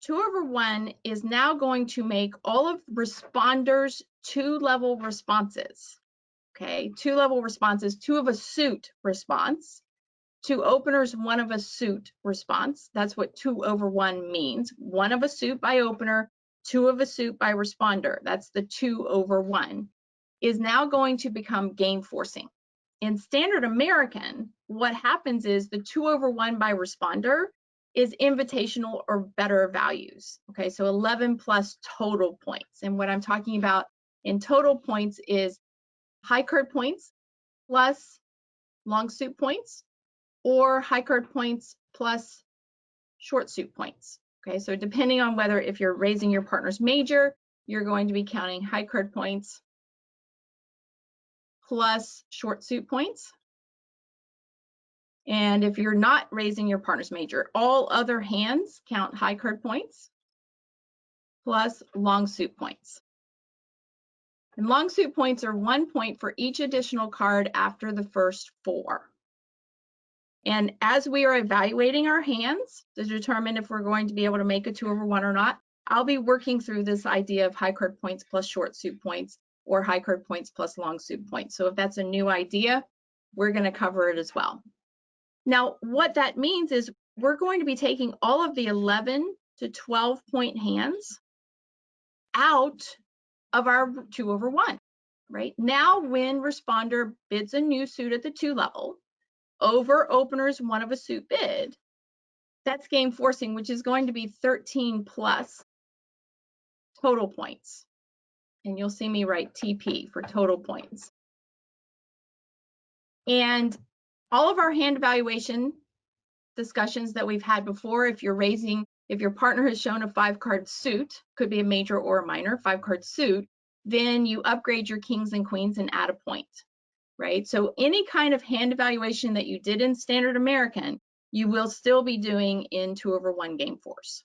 2/1 is now going to make all of responders 2-level responses. Okay, 2-level responses, 2 of a suit response, 2 openers, 1 of a suit response. That's what 2/1 means. 1 of a suit by opener, 2 of a suit by responder. That's the 2/1 is now going to become game forcing. In standard American, what happens is the 2/1 by responder is invitational or better values. Okay, so 11 plus total points. And what I'm talking about in total points is high card points plus long suit points, or high card points plus short suit points. Okay, so depending on whether if you're raising your partner's major, you're going to be counting high card points plus short suit points. And if you're not raising your partner's major, all other hands count high card points plus long suit points. And long suit points are 1 point for each additional card after the first 4. And as we are evaluating our hands to determine if we're going to be able to make a 2/1 or not, I'll be working through this idea of high card points plus short suit points, or high card points plus long suit points. So if that's a new idea, we're going to cover it as well. Now, what that means is we're going to be taking all of the 11 to 12 point hands out of our 2/1, right? Now, when responder bids a new suit at the 2 level over openers 1 of a suit bid, that's game forcing, which is going to be 13 plus total points. And you'll see me write TP for total points. And all of our hand evaluation discussions that we've had before, if your partner has shown a 5-card suit, could be a major or a minor 5-card suit, then you upgrade your kings and queens and add a point, right? So any kind of hand evaluation that you did in standard American, you will still be doing in 2/1 game force.